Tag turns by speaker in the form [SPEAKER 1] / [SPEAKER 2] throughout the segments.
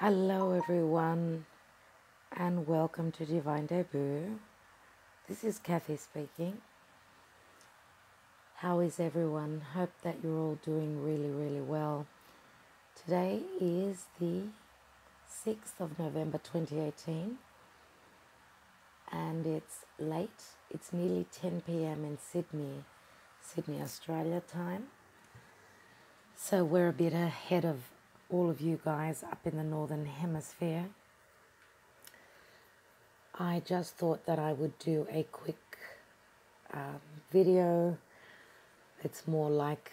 [SPEAKER 1] Hello everyone and welcome to Divine Debut. This is Kathy speaking. How is everyone? Hope that you're all doing really well. Today is the 6th of November 2018 and it's late. It's nearly 10 p.m. in Sydney, Australia time. So we're a bit ahead of all of you guys up in the Northern Hemisphere. I just thought that I would do a quick video. It's more like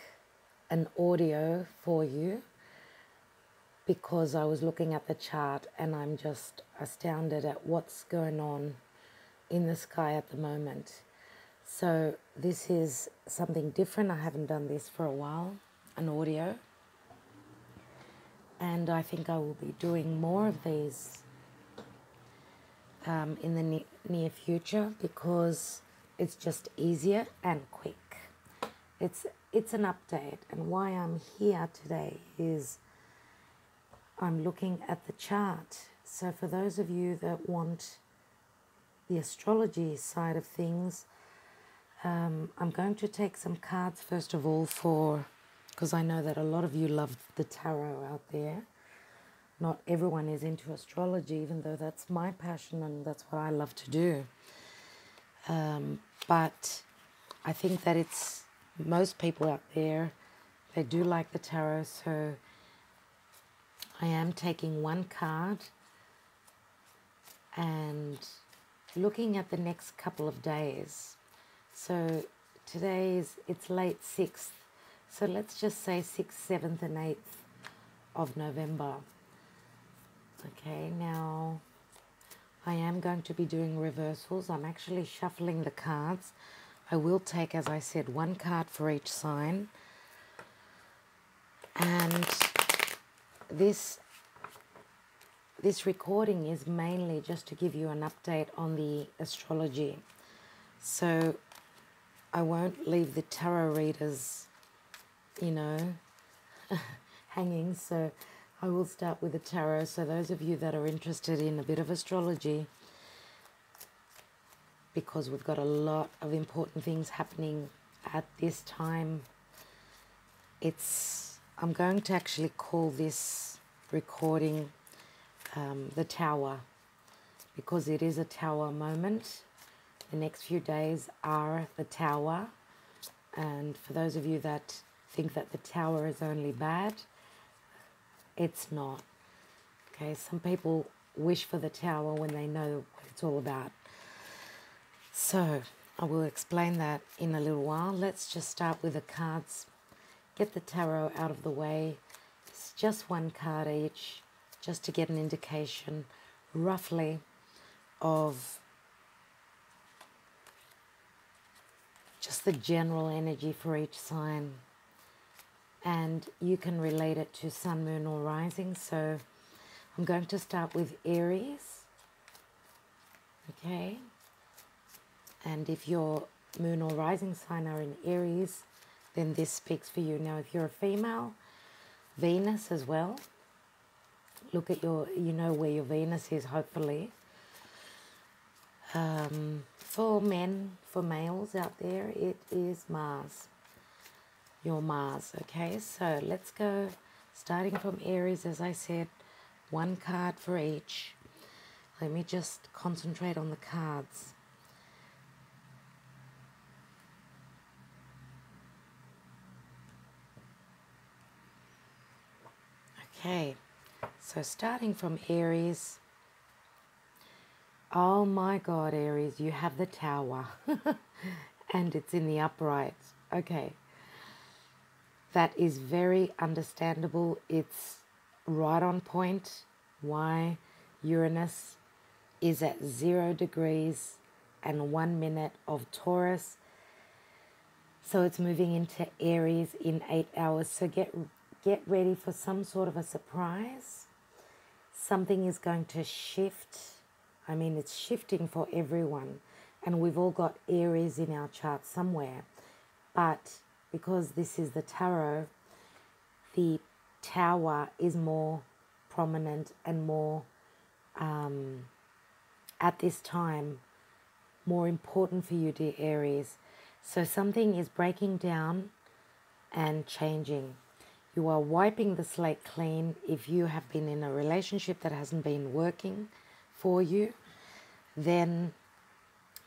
[SPEAKER 1] an audio for you because I was looking at the chart and I'm just astounded at what's going on in the sky at the moment. So this is something different. I haven't done this for a while, an audio. And I think I will be doing more of these in the near future because it's just easier and quick. It's an update, and why I'm here today is I'm looking at the chart. So for those of you that want the astrology side of things, I'm going to take some cards first of all because I know that a lot of you love the tarot out there. Not everyone is into astrology, even though that's my passion and that's what I love to do. But I think that it's most people out there, they do like the tarot. So I am taking one card and looking at the next couple of days. So it's late 6th. So let's just say 6th, 7th and 8th of November. Okay, now I am going to be doing reversals. I'm actually shuffling the cards. I will take, as I said, one card for each sign. And this recording is mainly just to give you an update on the astrology. So I won't leave the tarot readers, hanging. So I will start with the tarot. So those of you that are interested in a bit of astrology, because we've got a lot of important things happening at this time, I'm going to actually call this recording the Tower, because it is a Tower moment. The next few days are the Tower, and for those of you that think that the Tower is only bad, it's not. Okay, some people wish for the Tower when they know what it's all about. So I will explain that in a little while. Let's just start with the cards. Get the tarot out of the way. It's just one card each, just to get an indication roughly of just the general energy for each sign. And you can relate it to sun, moon or rising. So I'm going to start with Aries. Okay. And if your moon or rising sign are in Aries, then this speaks for you. Now, if you're a female, Venus as well. Look at where your Venus is, hopefully. For men, for males out there, it is Mars. Your Mars. Okay, so let's go. Starting from Aries, as I said, one card for each. Let me just concentrate on the cards. Okay, so starting from Aries. Oh my God, Aries, you have the Tower. And it's in the upright. Okay. That is very understandable. It's right on point. Why Uranus is at 0 degrees and 1 minute of Taurus. So it's moving into Aries in 8 hours. So get ready for some sort of a surprise. Something is going to shift. I mean, it's shifting for everyone. And we've all got Aries in our chart somewhere. But because this is the tarot, the Tower is more prominent and more, at this time, more important for you, dear Aries. So something is breaking down and changing. You are wiping the slate clean if you have been in a relationship that hasn't been working for you. Then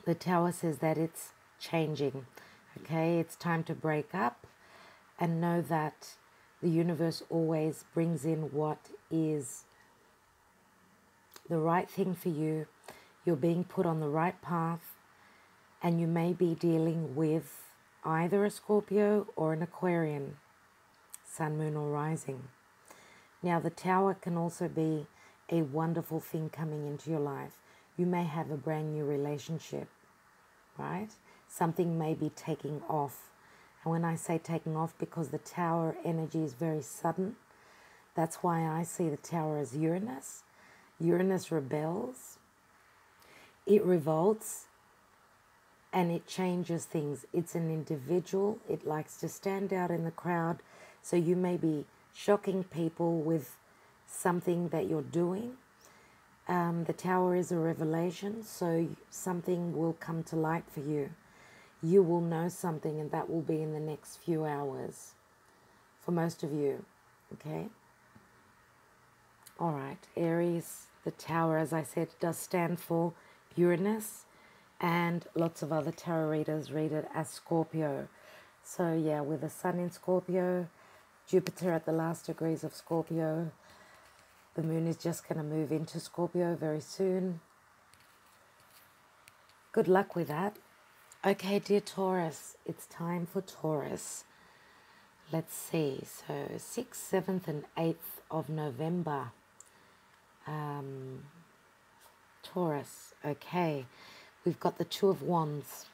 [SPEAKER 1] the Tower says that it's changing. Okay, it's time to break up, and know that the universe always brings in what is the right thing for you. You're being put on the right path, and you may be dealing with either a Scorpio or an Aquarian, Sun, Moon, or Rising. Now, the Tower can also be a wonderful thing coming into your life. You may have a brand new relationship, right? Something may be taking off. And when I say taking off, because the Tower energy is very sudden, that's why I see the Tower as Uranus. Uranus rebels, it revolts, and it changes things. It's an individual. It likes to stand out in the crowd. So you may be shocking people with something that you're doing. The Tower is a revelation, so something will come to light for you. You will know something, and that will be in the next few hours for most of you, okay? All right, Aries, the Tower, as I said, does stand for Uranus, and lots of other tarot readers read it as Scorpio. So yeah, with the Sun in Scorpio, Jupiter at the last degrees of Scorpio, the Moon is just going to move into Scorpio very soon. Good luck with that. Okay, dear Taurus, it's time for Taurus. Let's see, so 6th, 7th and 8th of November. Taurus, okay. We've got the Two of Wands.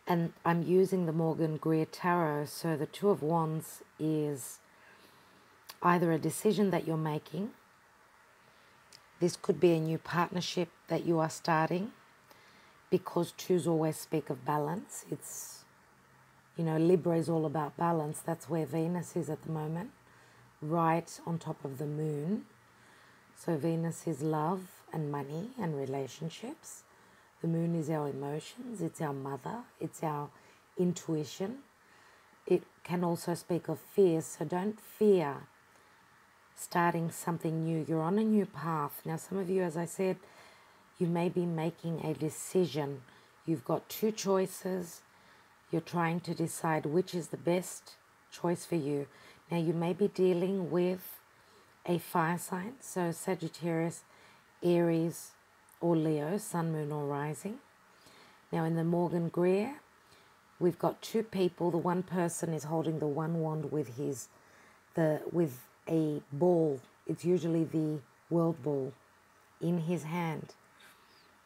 [SPEAKER 1] And I'm using the Morgan Greer Tarot. So the Two of Wands is either a decision that you're making. This could be a new partnership that you are starting, because twos always speak of balance. It's, you know, Libra is all about balance. That's where Venus is at the moment, right on top of the Moon. So Venus is love and money and relationships. The Moon is our emotions. It's our mother. It's our intuition. It can also speak of fear. So don't fear starting something new. You're on a new path. Now, some of you, as I said, you may be making a decision. You've got two choices. You're trying to decide which is the best choice for you. Now, you may be dealing with a fire sign, so Sagittarius, Aries, or Leo, Sun, Moon, or Rising. Now, in the Morgan Greer, we've got two people. The one person is holding the one wand with with a ball. It's usually the world ball in his hand.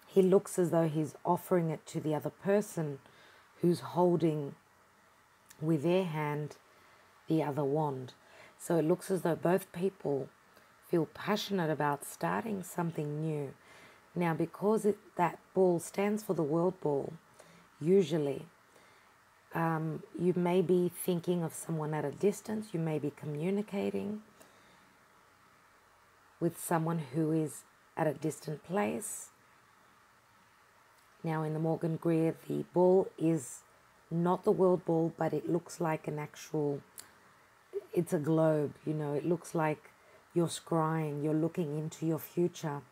[SPEAKER 1] He looks as though he's offering it to the other person who's holding with their hand the other wand. So it looks as though both people feel passionate about starting something new. Now, because that ball stands for the world ball, usually you may be thinking of someone at a distance. You may be communicating with someone who is at a distant place. Now, in the Morgan Greer, the ball is not the world ball, but it looks like an actual, it's a globe, you know. It looks like you're scrying, you're looking into your future,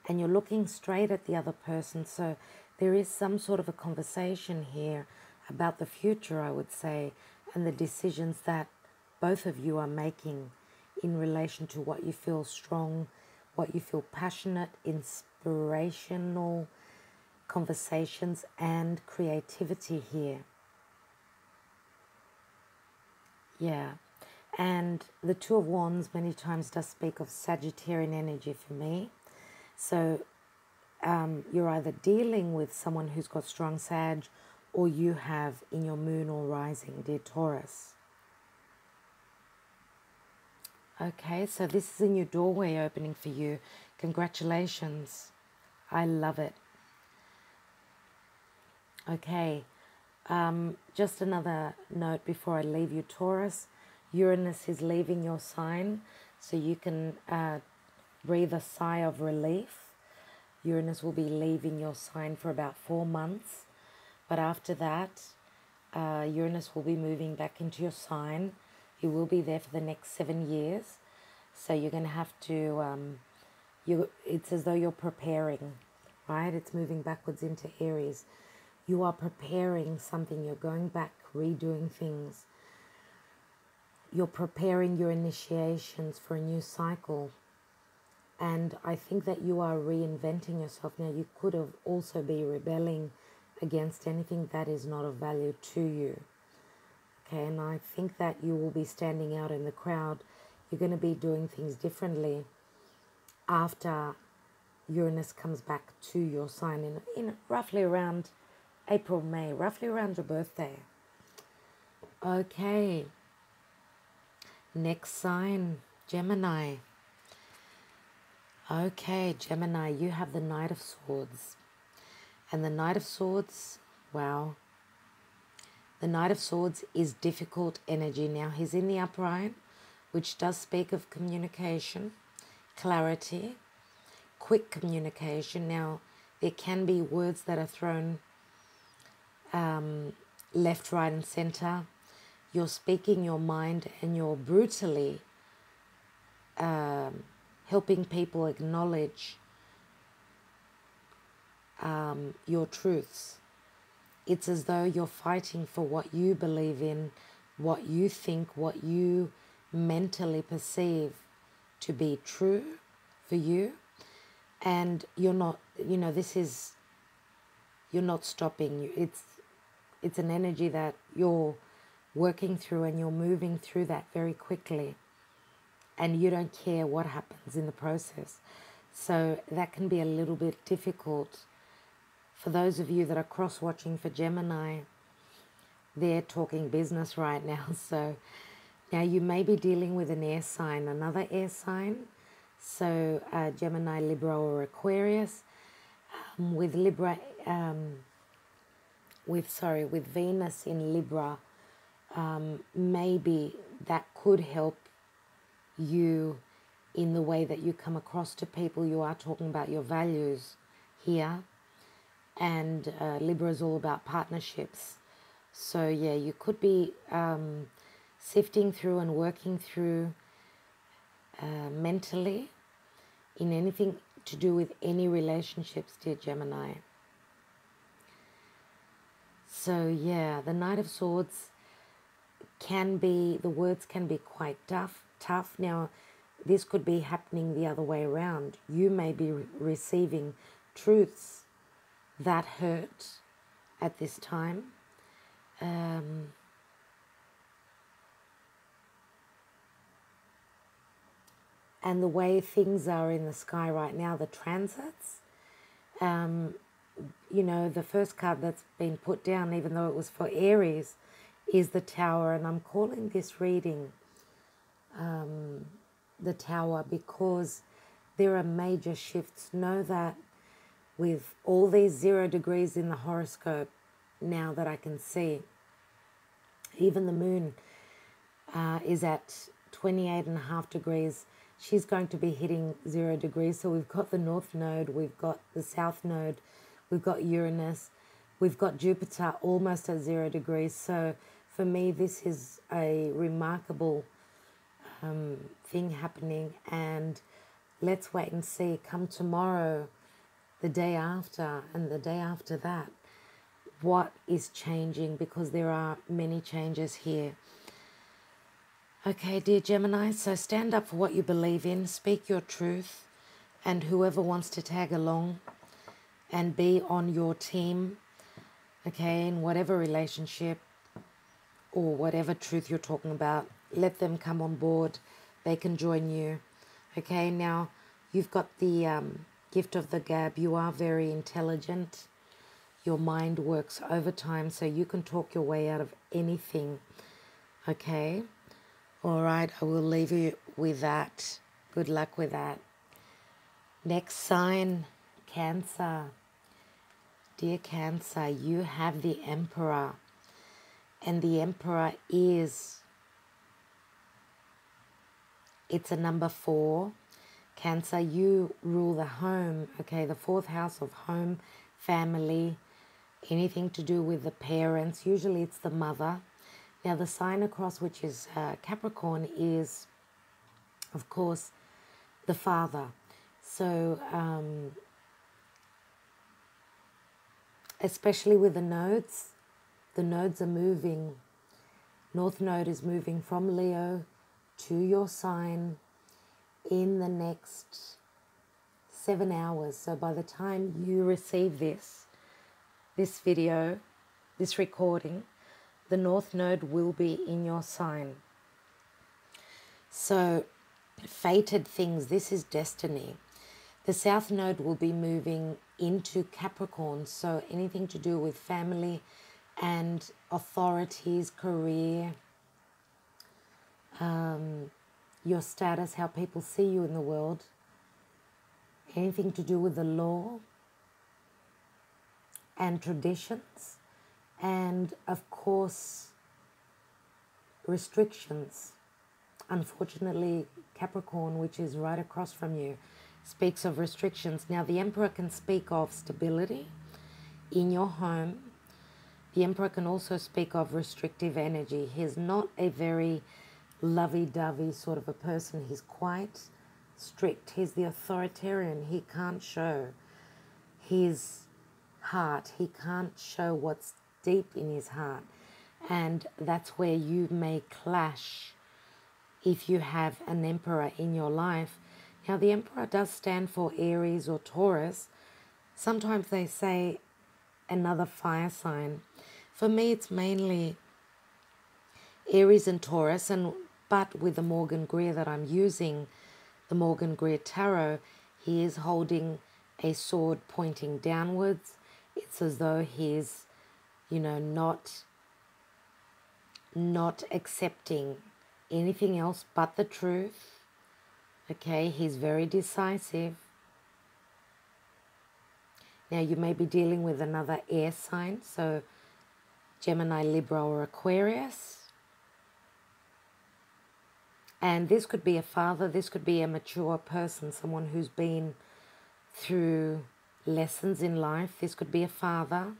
[SPEAKER 1] and you're looking straight at the other person. So there is some sort of a conversation here about the future, I would say, and the decisions that both of you are making in relation to what you feel strong, what you feel passionate, inspirational conversations, and creativity here. Yeah. And the Two of Wands many times does speak of Sagittarian energy for me. So you're either dealing with someone who's got strong Sag, or you have in your Moon or Rising, dear Taurus. Okay, so this is a new doorway opening for you. Congratulations. I love it. Okay, just another note before I leave you, Taurus. Uranus is leaving your sign. so you can breathe a sigh of relief. Uranus will be leaving your sign for about 4 months, but after that, Uranus will be moving back into your sign. He will be there for the next 7 years, so you're going to have to, it's as though you're preparing, right? It's moving backwards into Aries. You are preparing something. You're going back, redoing things. You're preparing your initiations for a new cycle. And I think that you are reinventing yourself. Now, you could have also be rebelling against anything that is not of value to you. Okay, and I think that you will be standing out in the crowd. You're going to be doing things differently after Uranus comes back to your sign in roughly around April, May, roughly around your birthday. Okay. Next sign, Gemini. Okay, Gemini, you have the Knight of Swords. And the Knight of Swords, wow. The Knight of Swords is difficult energy. Now, he's in the upright, which does speak of communication, clarity, quick communication. Now, there can be words that are thrown left, right, and center. You're speaking your mind and you're brutally helping people acknowledge your truths. It's as though you're fighting for what you believe in, what you think, what you mentally perceive to be true for you. And you're not, you're not stopping. It's an energy that you're working through, and you're moving through that very quickly, and you don't care what happens in the process. So that can be a little bit difficult for those of you that are cross-watching for Gemini. They're talking business right now. So now you may be dealing with an air sign, another air sign. So Gemini, Libra, or Aquarius. With Libra, with Venus in Libra, maybe that could help you in the way that you come across to people. You are talking about your values here, and Libra is all about partnerships. So yeah, you could be sifting through and working through mentally in anything to do with any relationships, dear Gemini. So yeah, the Knight of Swords can be, the words can be quite tough. Now, this could be happening the other way around. You may be receiving truths that hurt at this time. And the way things are in the sky right now, the transits, the first card that's been put down, even though it was for Aries, is the Tower. And I'm calling this reading the Tower because there are major shifts. Know that with all these 0 degrees in the horoscope now that I can see, even the moon is at 28.5 degrees. She's going to be hitting 0 degrees. So we've got the North Node, we've got the South Node, we've got Uranus, we've got Jupiter almost at 0 degrees. So for me, this is a remarkable thing happening. And let's wait and see. Come tomorrow, the day after, and the day after that, what is changing, because there are many changes here. Okay, dear Gemini, so stand up for what you believe in, speak your truth, and whoever wants to tag along and be on your team, okay, in whatever relationship or whatever truth you're talking about, let them come on board. They can join you. Okay, now you've got the gift of the gab. You are very intelligent. Your mind works overtime, so you can talk your way out of anything. Okay? All right, I will leave you with that. Good luck with that. Next sign, Cancer. Dear Cancer, you have the Emperor. And the Emperor is It's a number 4. Cancer, you rule the home, okay? The 4th house of home, family, anything to do with the parents. Usually it's the mother. Now the sign across, which is Capricorn, is, of course, the father. So especially with the nodes are moving. North node is moving from Leo to your sign in the next 7 hours. So by the time you receive this video, this recording, the North node will be in your sign. So fated things, this is destiny. The South node will be moving into Capricorn, so anything to do with family and authorities, career, your status, how people see you in the world, anything to do with the law and traditions, and of course restrictions. Unfortunately, Capricorn, which is right across from you, speaks of restrictions. Now the Emperor can speak of stability in your home. The Emperor can also speak of restrictive energy. He's not a very lovey-dovey sort of a person. He's quite strict. He's the authoritarian. He can't show his heart. He can't show what's deep in his heart. And that's where you may clash if you have an Emperor in your life. Now the Emperor does stand for Aries or Taurus. Sometimes they say another fire sign. For me, it's mainly Aries and Taurus, but with the Morgan Greer that I'm using, the Morgan Greer Tarot, he is holding a sword pointing downwards. It's as though he's, not accepting anything else but the truth. Okay, he's very decisive. Now you may be dealing with another air sign, so Gemini, Libra, or Aquarius. And this could be a father, this could be a mature person, someone who's been through lessons in life. This could be a father.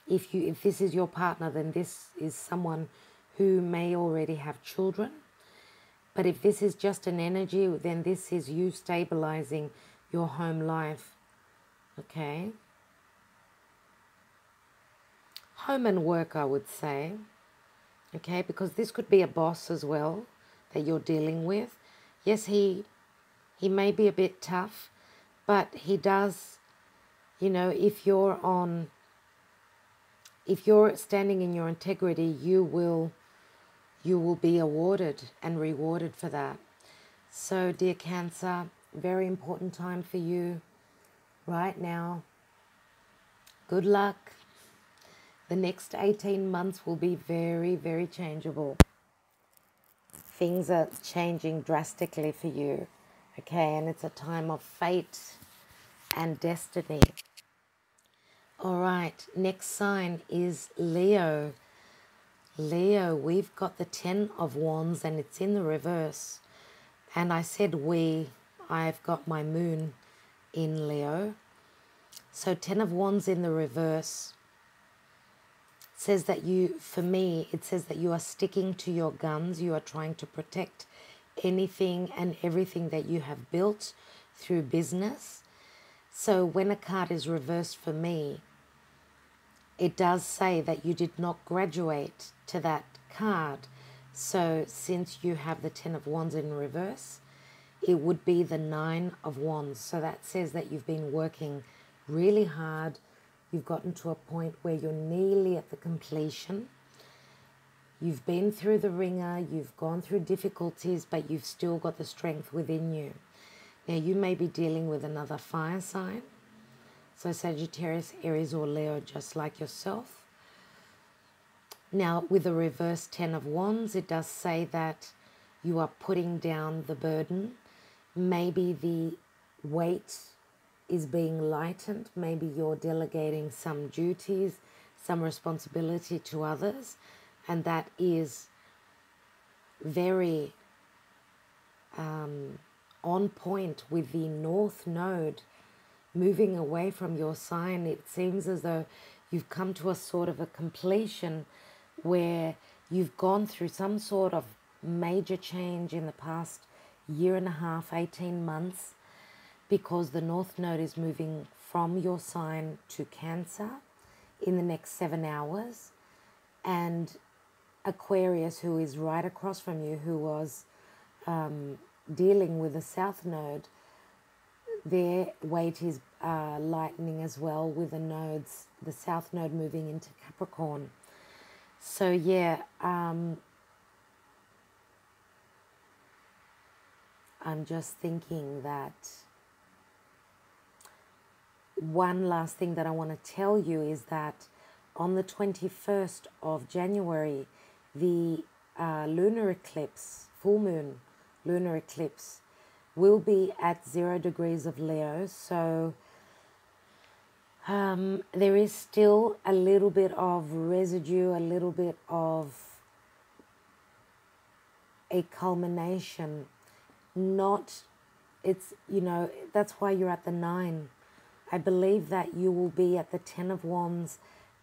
[SPEAKER 1] If this is your partner, then this is someone who may already have children. But if this is just an energy, then this is you stabilizing your home life. Okay? Home and work, I would say. Okay? Because this could be a boss as well that you're dealing with. Yes, he may be a bit tough, but he does, if you're standing in your integrity, you will be awarded and rewarded for that. So, dear Cancer, very important time for you right now. Good luck. The next 18 months will be very, very changeable. Things are changing drastically for you, okay? And it's a time of fate and destiny. All right, next sign is Leo. Leo, we've got the 10 of Wands and it's in the reverse. And I said I've got my moon in Leo. So 10 of Wands in the reverse says that it says that you are sticking to your guns. You are trying to protect anything and everything that you have built through business. So when a card is reversed for me, it does say that you did not graduate to that card. So since you have the 10 of Wands in reverse, it would be the 9 of Wands. So that says that you've been working really hard. You've gotten to a point where you're nearly at the completion. You've been through the ringer, you've gone through difficulties, but you've still got the strength within you. Now, you may be dealing with another fire sign. So Sagittarius, Aries, or Leo, just like yourself. Now, with the reverse 10 of Wands, it does say that you are putting down the burden. Maybe the weight is being lightened. Maybe you're delegating some duties, some responsibility to others. And that is very on point with the North Node moving away from your sign. It seems as though you've come to a sort of a completion where you've gone through some sort of major change in the past year and a half, 18 months, because the North Node is moving from your sign to Cancer in the next 7 hours. And Aquarius, who is right across from you, who was dealing with the South Node, their weight is lightening as well with the nodes, the South Node moving into Capricorn. So yeah, I'm just thinking that one last thing that I want to tell you is that on the 21st of January, the lunar eclipse, full moon lunar eclipse, will be at 0 degrees of Leo. So there is still a little bit of residue, a little bit of a culmination. Not, it's, you know, that's why you're at the 9. I believe that you will be at the 10 of Wands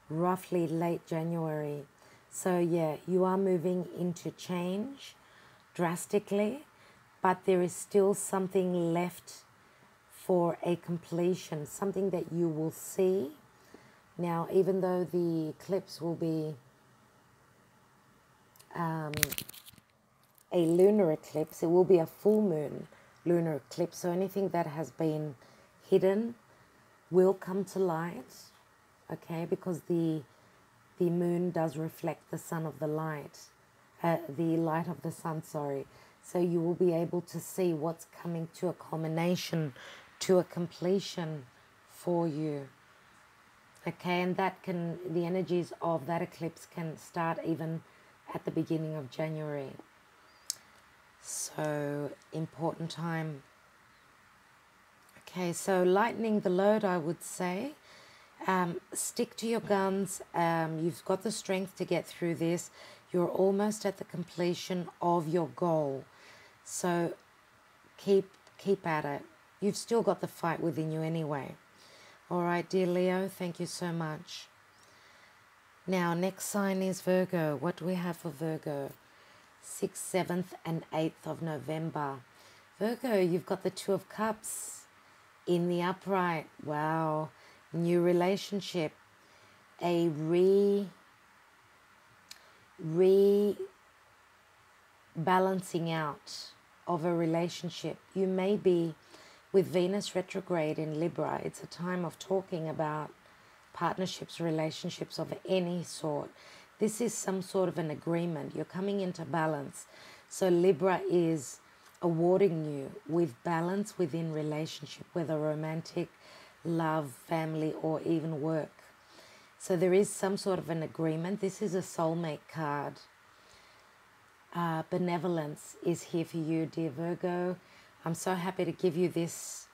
[SPEAKER 1] roughly late January. So yeah, you are moving into change drastically, but there is still something left for a completion, something that you will see. Now, even though the eclipse will be a lunar eclipse, it will be a full moon lunar eclipse. So anything that has been hidden will come to light, okay, because the moon does reflect the sun of the light, the light of the sun, sorry. So you will be able to see what's coming to a culmination, to a completion for you. Okay, and that can, the energies of that eclipse can start even at the beginning of January. So, important time. Okay, so lightening the load, I would say. Stick to your guns. You've got the strength to get through this. You're almost at the completion of your goal. So keep at it. You've still got the fight within you anyway. All right, dear Leo, thank you so much. Now, next sign is Virgo. What do we have for Virgo? 6th, 7th, and 8th of November. Virgo, you've got the 2 of Cups in the upright. Wow. New relationship. A rebalancing out of a relationship. You may be with Venus retrograde in Libra. It's a time of talking about partnerships, relationships of any sort. This is some sort of an agreement. You're coming into balance. So Libra is awarding you with balance within relationship, whether romantic, love, family, or even work. So there is some sort of an agreement. This is a soulmate card. Benevolence is here for you, dear Virgo. I'm so happy to give you this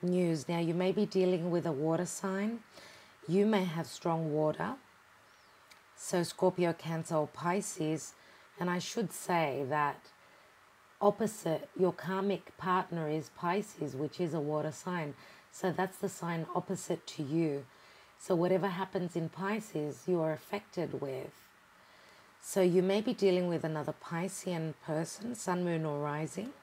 [SPEAKER 1] news. Now, you may be dealing with a water sign. You may have strong water. So Scorpio, Cancer, or Pisces. And I should say that opposite, your karmic partner is Pisces, which is a water sign. So that's the sign opposite to you. So whatever happens in Pisces, you are affected with. So you may be dealing with another Piscean person, sun, moon, or rising.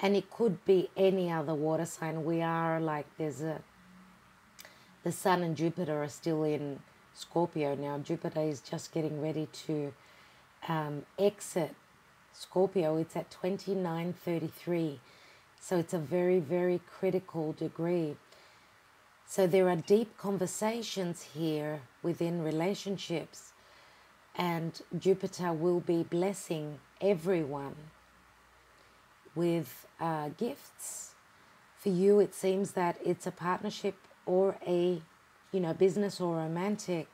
[SPEAKER 1] And it could be any other water sign. We are like, the sun and Jupiter are still in Scorpio now. Jupiter is just getting ready to exit Scorpio. It's at 29:33. So it's a very, very critical degree. So there are deep conversations here within relationships. And Jupiter will be blessing everyone with gifts. For you, it seems that it's a partnership or a, business or romantic.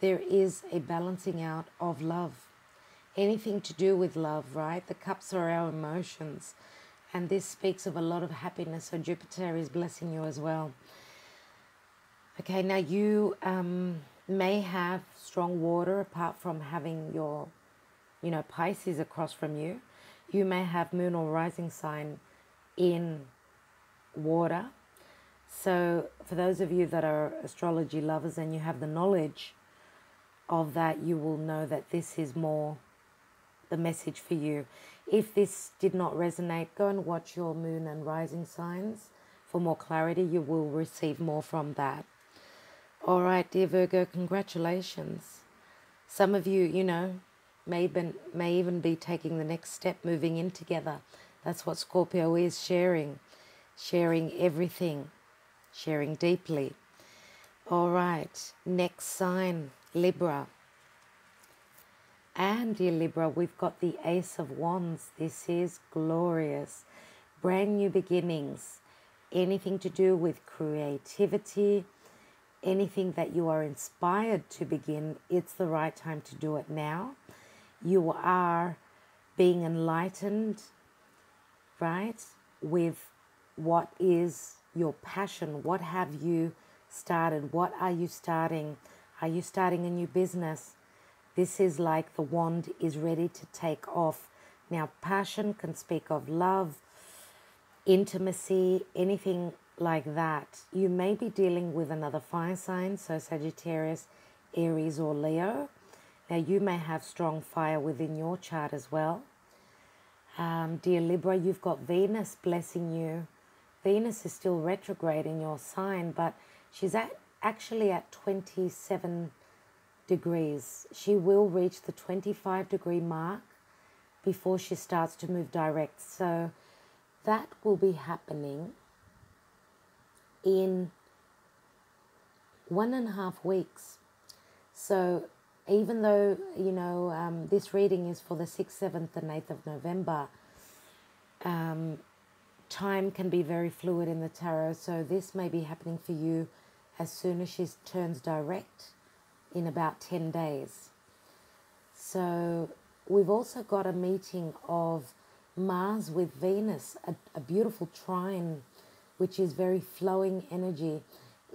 [SPEAKER 1] There is a balancing out of love. Anything to do with love, right? The cups are our emotions. And this speaks of a lot of happiness. So Jupiter is blessing you as well. Okay, now you may have strong water apart from having your, Pisces across from you. you may have moon or rising sign in water. So for those of you that are astrology lovers and you have the knowledge of that, you will know that this is more the message for you. If this did not resonate, go and watch your moon and rising signs for more clarity. You will receive more from that. All right, dear Virgo, congratulations. Some of you, you know, may even be taking the next step, moving in together. That's what Scorpio is, sharing everything, sharing deeply. All right, next sign, Libra. And dear Libra, we've got the Ace of Wands. This is glorious. Brand new beginnings. Anything to do with creativity, anything that you are inspired to begin, it's the right time to do it now. You are being enlightened, right, with what is your passion. What have you started? What are you starting? Are you starting a new business? This is like the wand is ready to take off. Now, passion can speak of love, intimacy, anything like that. You may be dealing with another fire sign, so Sagittarius, Aries, or Leo. Now, you may have strong fire within your chart as well. Dear Libra, you've got Venus blessing you. Venus is still retrograde in your sign, but she's actually at 27 degrees. She will reach the 25-degree mark before she starts to move direct. So that will be happening in 1.5 weeks. So even though, you know, this reading is for the 6th, 7th, and 8th of November, time can be very fluid in the tarot. So this may be happening for you as soon as she turns direct in about 10 days. So we've also got a meeting of Mars with Venus, a beautiful trine, which is very flowing energy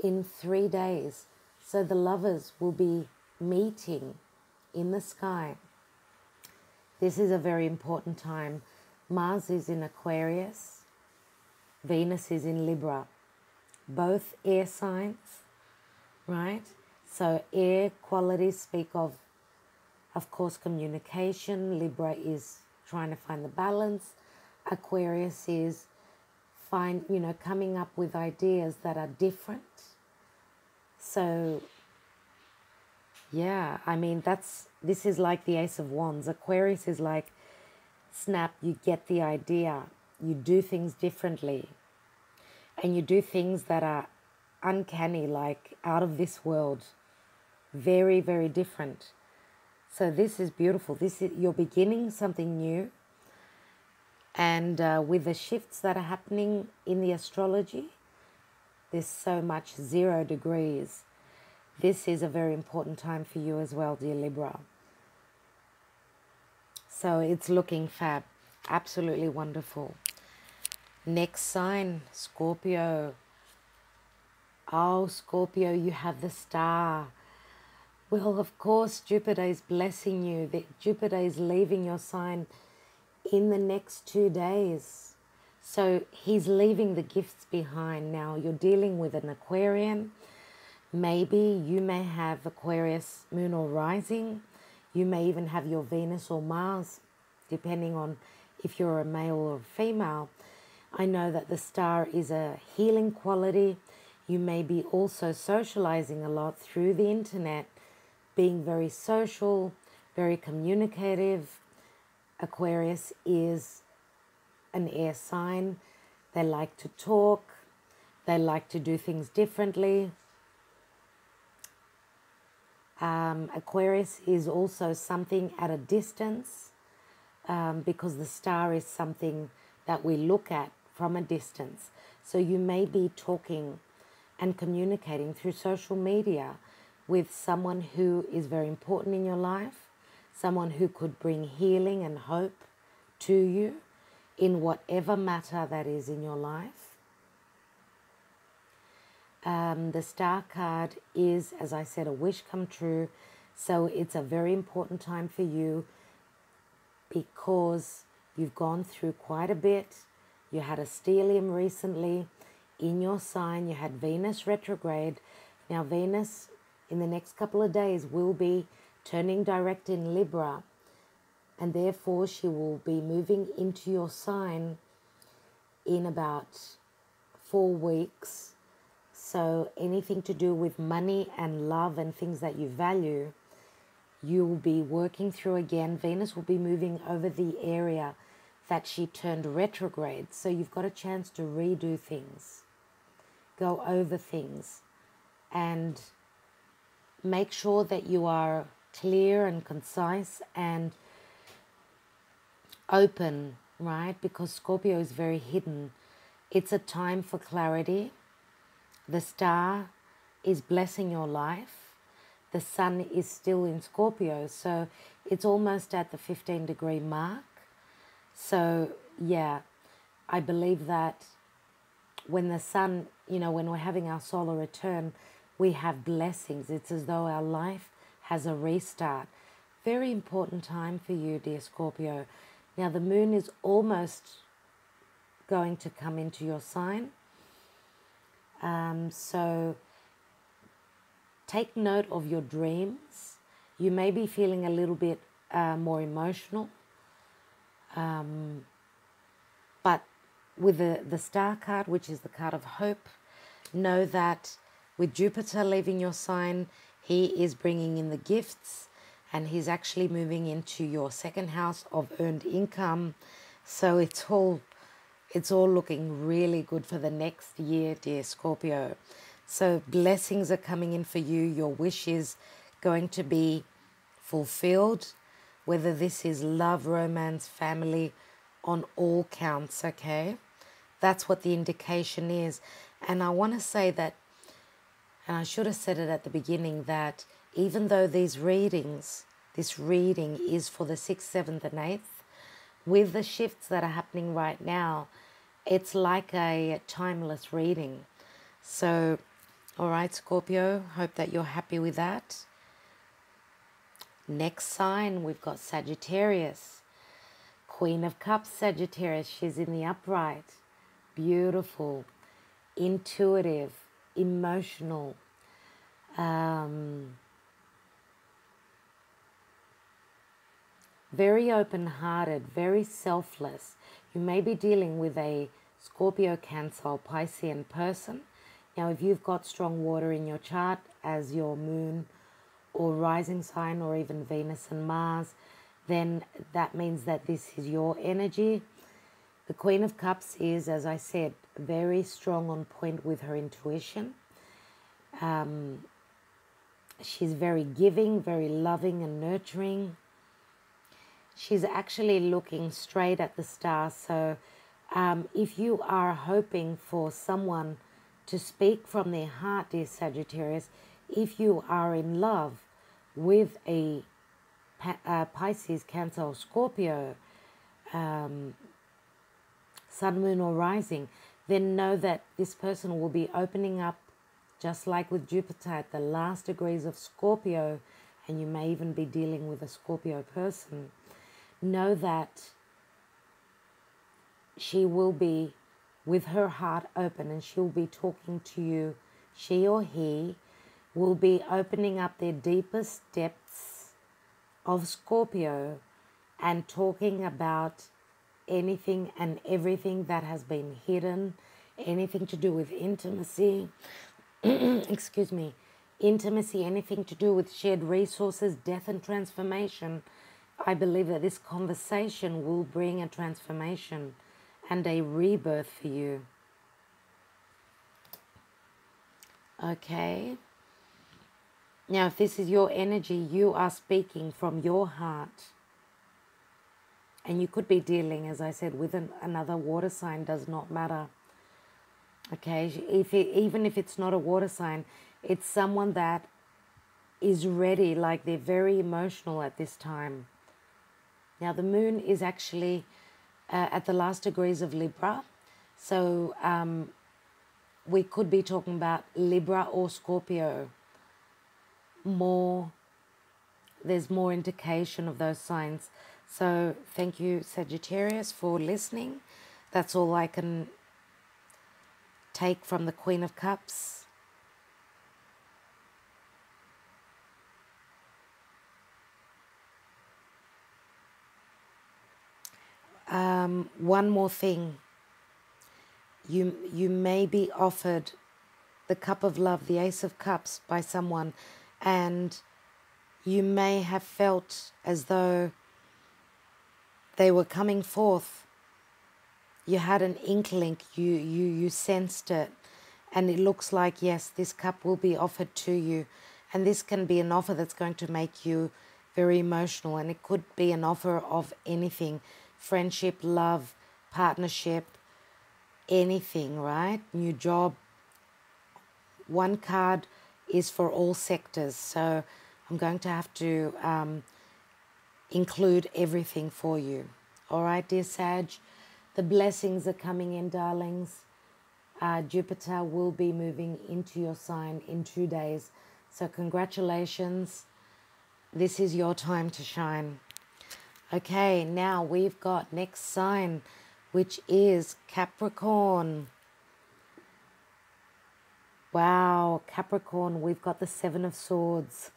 [SPEAKER 1] in 3 days. So the lovers will be meeting in the sky. This is a very important time. Mars is in Aquarius, Venus is in Libra, both air signs, right? So air qualities speak of course, communication. Libra is trying to find the balance. Aquarius is coming up with ideas that are different. So yeah, I mean, this is like the Ace of Wands. Aquarius is like, snap, you get the idea. You do things differently. And you do things that are uncanny, like out of this world. Very, very different. So this is beautiful. You're beginning something new. And with the shifts that are happening in the astrology, there's so much 0 degrees. This is a very important time for you as well, dear Libra. So it's looking fab. Absolutely wonderful. Next sign, Scorpio. Oh, Scorpio, you have the star. Well, of course, Jupiter is blessing you. Jupiter is leaving your sign in the next 2 days. So he's leaving the gifts behind. Now, you're dealing with an Aquarian. Maybe you may have Aquarius moon or rising. You may even have your Venus or Mars, depending on if you're a male or a female. I know that the star is a healing quality. You may be also socializing a lot through the internet, being very social, very communicative. Aquarius is an air sign. They like to talk. They like to do things differently. Aquarius is also something at a distance because the star is something that we look at from a distance. So you may be talking and communicating through social media with someone who is very important in your life, someone who could bring healing and hope to you in whatever matter that is in your life. The star card is, as I said, a wish come true. So it's a very important time for you because You've gone through quite a bit. You had a stellium recently in your sign. You had Venus retrograde. Now Venus in the next couple of days will be turning direct in Libra, and therefore she will be moving into your sign in about 4 weeks. So anything to do with money and love and things that you value, you will be working through again. Venus will be moving over the area that she turned retrograde. So you've got a chance to redo things, go over things, and make sure that you are clear and concise and open, right? Because Scorpio is very hidden. It's a time for clarity. The star is blessing your life. The sun is still in Scorpio, so it's almost at the 15-degree mark. So, yeah, I believe that when the sun, when we're having our solar return, we have blessings. It's as though our life has a restart. Very important time for you, dear Scorpio. Now, the moon is almost going to come into your sign. So take note of your dreams. You may be feeling a little bit more emotional. But with the star card, which is the card of hope, know that with Jupiter leaving your sign, he is bringing in the gifts, and he's actually moving into your second house of earned income. So it's all looking really good for the next year, dear Scorpio. So blessings are coming in for you. Your wish is going to be fulfilled, whether this is love, romance, family, on all counts, okay? That's what the indication is. And I want to say that, and I should have said it at the beginning, that even though this reading is for the 6th, 7th, and 8th, with the shifts that are happening right now, it's like a timeless reading. So, all right, Scorpio, hope that you're happy with that. Next sign, we've got Sagittarius. Queen of Cups, Sagittarius. She's in the upright. Beautiful, intuitive, emotional. Very open-hearted, very selfless. You may be dealing with a Scorpio, Cancer, or Piscean person. Now, if you've got strong water in your chart as your moon or rising sign, or even Venus and Mars, then that means that this is your energy. The Queen of Cups is, as I said, very strong on point with her intuition. She's very giving, very loving and nurturing. She's actually looking straight at the stars. So if you are hoping for someone to speak from their heart, dear Sagittarius, if you are in love with a Pisces, Cancer, or Scorpio, Sun, Moon, or Rising, then know that this person will be opening up, just like with Jupiter, at the last degrees of Scorpio, and you may even be dealing with a Scorpio person. Know that she will be with her heart open, and she'll be talking to you. She or he will be opening up their deepest depths of Scorpio and talking about anything and everything that has been hidden, anything to do with intimacy, excuse me, intimacy, anything to do with shared resources, death and transformation. I believe that this conversation will bring a transformation and a rebirth for you. Okay. Now, if this is your energy, you are speaking from your heart. And you could be dealing, as I said, with another water sign, does not matter. Okay, even if it's not a water sign, it's someone that is ready, like they're very emotional at this time. Now, the moon is actually at the last degrees of Libra. So we could be talking about Libra or Scorpio. There's more indication of those signs. So thank you, Sagittarius, for listening. That's all I can take from the Queen of Cups. One more thing. You may be offered the cup of love, the Ace of Cups, by someone, and you may have felt as though they were coming forth. You had an inkling, you sensed it, and it looks like, yes, this cup will be offered to you. And this can be an offer that's going to make you very emotional, and it could be an offer of anything, friendship, love, partnership, anything, right? New job. One card is for all sectors, so I'm going to have to include everything for you. All right, dear Sag, the blessings are coming in, darlings. Jupiter will be moving into your sign in 2 days, so congratulations. This is your time to shine. Okay, now we've got next sign, which is Capricorn. Wow, Capricorn, we've got the Seven of Swords.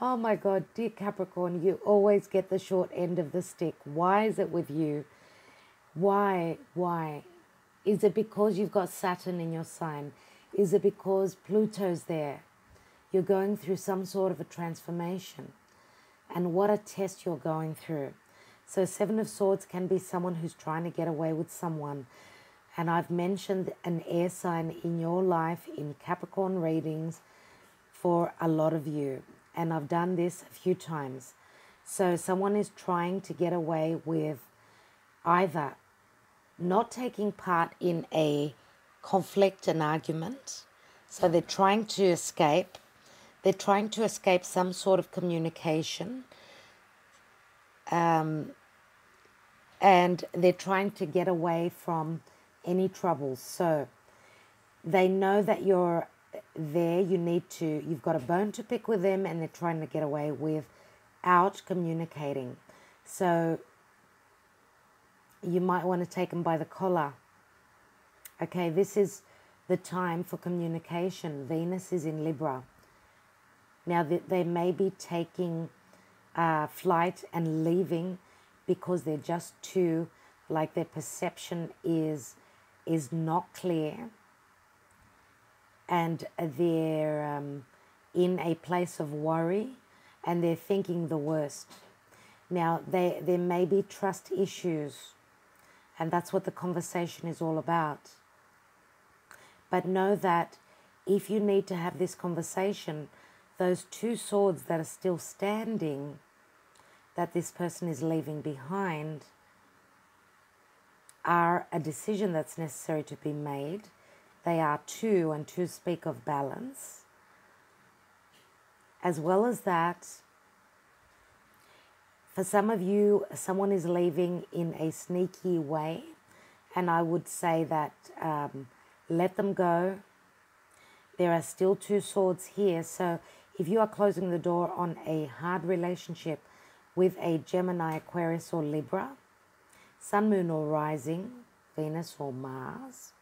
[SPEAKER 1] Oh my God, dear Capricorn, you always get the short end of the stick. Why is it with you? Why? Is it because you've got Saturn in your sign? Is it because Pluto's there? You're going through some sort of a transformation. And what a test you're going through. So Seven of Swords can be someone who's trying to get away with someone. And I've mentioned an air sign in your life in Capricorn readings for a lot of you. And I've done this a few times. So someone is trying to get away with either not taking part in a conflict, an argument. So they're trying to escape. They're trying to escape some sort of communication. And they're trying to get away from any troubles. So they know that you're there, you've got a bone to pick with them, and they're trying to get away without communicating. So you might want to take them by the collar. Okay, this is the time for communication. Venus is in Libra. Now they may be taking flight and leaving because they're just too, like their perception is not clear, and they're in a place of worry, and they're thinking the worst. Now there may be trust issues, and that's what the conversation is all about. But know that if you need to have this conversation, those two swords that are still standing, that this person is leaving behind, are a decision that's necessary to be made. They are two, and two speak of balance. As well as that, for some of you, someone is leaving in a sneaky way, and I would say that let them go. There are still two swords here, so if you are closing the door on a hard relationship with a Gemini, Aquarius, or Libra, Sun, Moon, or Rising, Venus or Mars,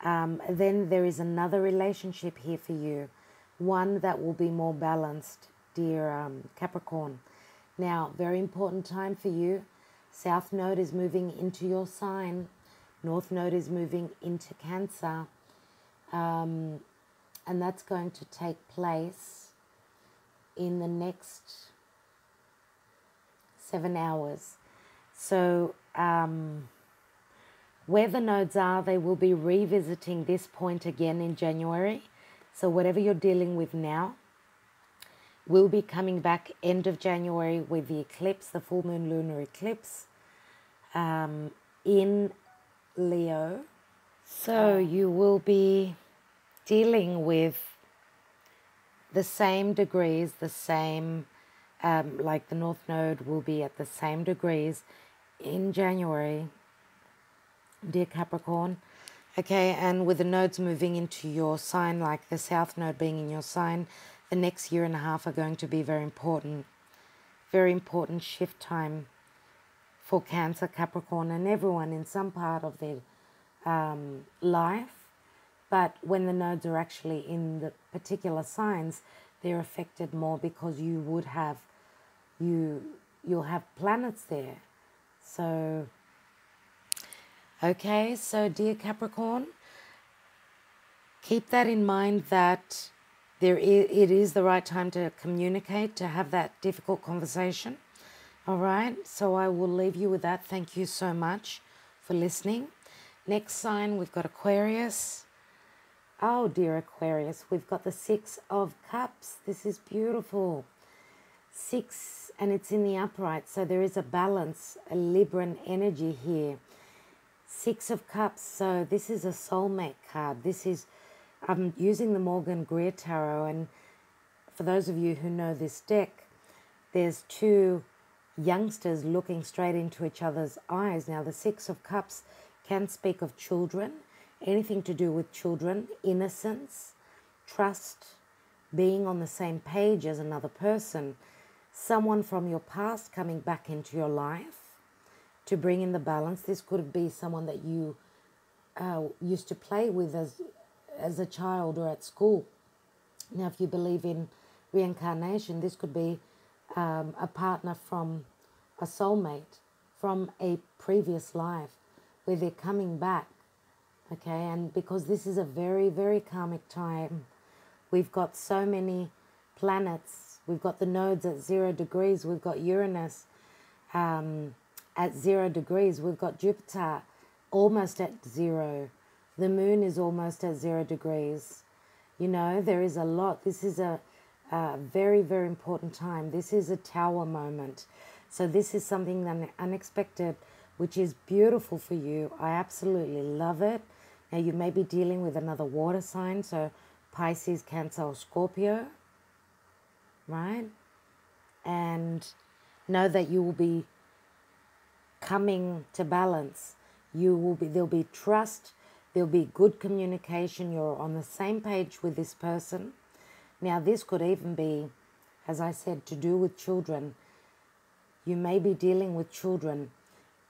[SPEAKER 1] then there is another relationship here for you, one that will be more balanced, dear Capricorn. Now, very important time for you. South Node is moving into your sign. North Node is moving into Cancer. And that's going to take place in the next 7 hours. So where the nodes are, they will be revisiting this point again in January. So whatever you're dealing with now will be coming back end of January with the eclipse, the full moon lunar eclipse in Leo. So you will be dealing with the same degrees, the same, like the North Node will be at the same degrees in January, dear Capricorn. Okay, and with the nodes moving into your sign, like the South Node being in your sign, the next year and a half are going to be very important very important shift time for Cancer, Capricorn, and everyone in some part of their life. But when the nodes are actually in the particular signs, they're affected more because you'll have planets there. So, okay, so dear Capricorn, keep that in mind, that it is the right time to communicate, to have that difficult conversation. All right, so I will leave you with that. Thank you so much for listening. Next sign, we've got Aquarius. Oh, dear Aquarius, we've got the 6 of Cups. This is beautiful. 6, and it's in the upright, so there is a balance, a Libran energy here. 6 of Cups, so this is a soulmate card. This is, I'm using the Morgan Greer Tarot, and for those of you who know this deck, there's 2 youngsters looking straight into each other's eyes. Now, the 6 of Cups can speak of children, anything to do with children, innocence, trust, being on the same page as another person, someone from your past coming back into your life to bring in the balance. This could be someone that you used to play with as a child or at school. Now, if you believe in reincarnation, this could be a partner from a soulmate, from a previous life, where they're coming back, okay? And because this is a very, very karmic time, we've got so many planets. We've got the nodes at 0 degrees. We've got Uranus at 0 degrees. We've got Jupiter almost at 0. The moon is almost at 0 degrees. You know, there is a lot. This is a very, very important time. This is a tower moment. So this is something unexpected, which is beautiful for you. I absolutely love it. Now, you may be dealing with another water sign, so Pisces, Cancer, or Scorpio, right? And know that you will be coming to balance. There'll be trust, there'll be good communication. You're on the same page with this person. Now, this could even be, as I said, to do with children. You may be dealing with children.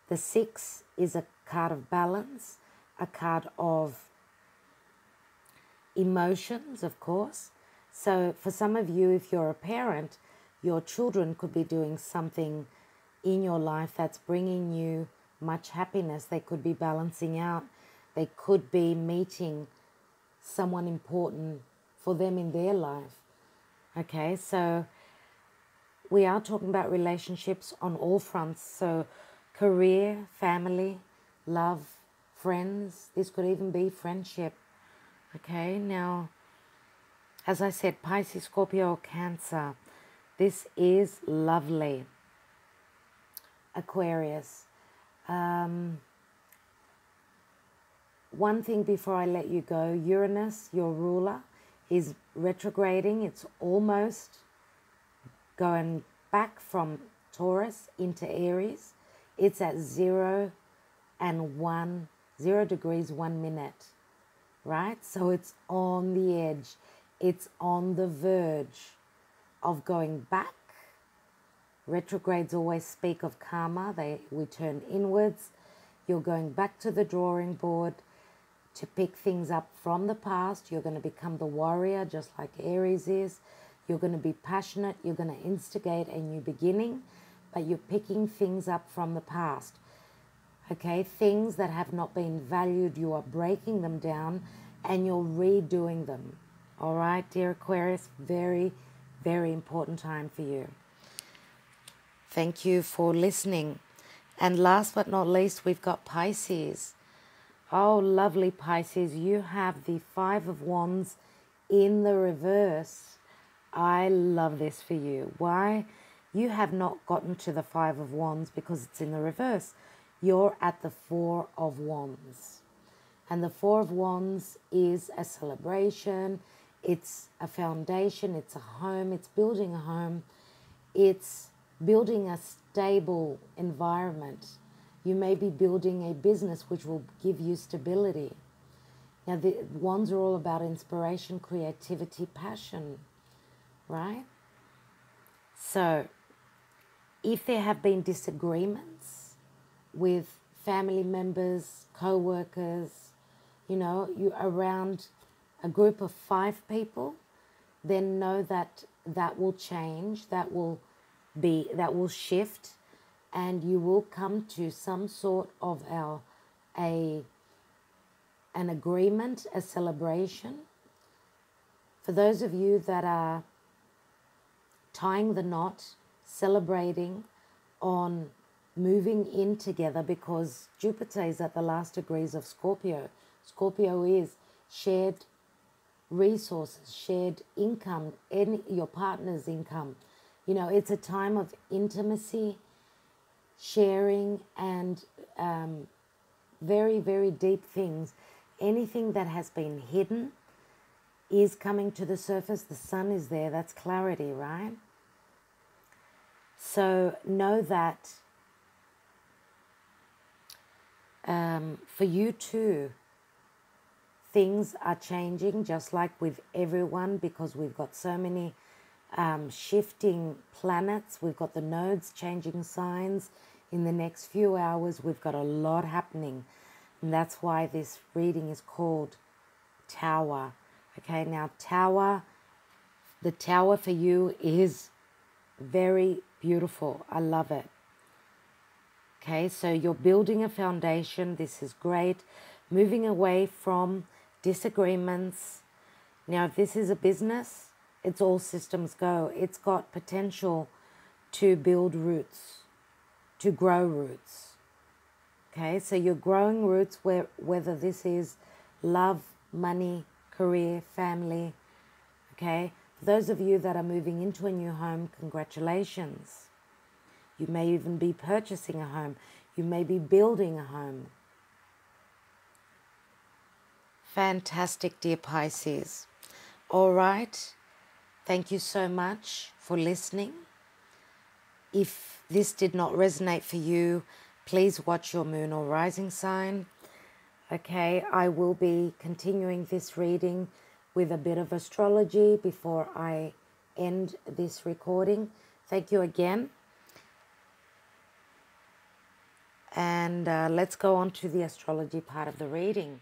[SPEAKER 1] The 6 is a card of balance, a card of emotions, of course. So for some of you, if you're a parent, your children could be doing something in your life that's bringing you much happiness. They could be balancing out. They could be meeting someone important for them in their life. Okay, so we are talking about relationships on all fronts. So career, family, love, friends. This could even be friendship. Okay, now, as I said, Pisces, Scorpio, Cancer. This is lovely. Aquarius. One thing before I let you go, Uranus, your ruler, is retrograding. It's almost going back from Taurus into Aries. It's at 0 degrees 1 minute, right? So it's on the edge. It's on the verge of going back. Retrogrades always speak of karma. We turn inwards. You're going back to the drawing board to pick things up from the past. You're going to become the warrior, just like Aries is. You're going to be passionate. You're going to instigate a new beginning, but you're picking things up from the past. Okay, things that have not been valued, you are breaking them down and you're redoing them. All right, dear Aquarius, very, very important time for you. Thank you for listening. And last but not least, we've got Pisces. Oh, lovely Pisces, you have the 5 of Wands in the reverse. I love this for you. Why? You have not gotten to the 5 of Wands because it's in the reverse. You're at the 4 of Wands. And the 4 of Wands is a celebration. It's a foundation. It's a home. It's building a home. It's building a stable environment. You may be building a business which will give you stability. Now, the Wands are all about inspiration, creativity, passion, right? So, If there have been disagreements with family members, co-workers, you know, you're around a group of 5 people, then know that that will change, that will shift, and you will come to some sort of an agreement, a celebration. For those of you that are tying the knot, celebrating on moving in together, because Jupiter is at the last degrees of Scorpio. Scorpio is shared resources, shared income, your partner's income. You know, it's a time of intimacy, sharing, and very, very deep things. Anything that has been hidden is coming to the surface. The sun is there. That's clarity, right? So know that for you too, things are changing, just like with everyone, because we've got so many shifting planets. We've got the nodes changing signs. In the next few hours, we've got a lot happening. And that's why this reading is called Tower. Okay, now the Tower for you is very beautiful. I love it. Okay, so you're building a foundation. This is great. Moving away from disagreements. Now, if this is a business, it's all systems go. It's got potential to build roots, to grow roots. Okay, so you're growing roots whether this is love, money, career, family. Okay, for those of you that are moving into a new home, congratulations. You may even be purchasing a home. You may be building a home. Fantastic, dear Pisces. All right. Thank you so much for listening. If this did not resonate for you, please watch your moon or rising sign. Okay, I will be continuing this reading with a bit of astrology before I end this recording. Thank you again. And let's go on to the astrology part of the reading.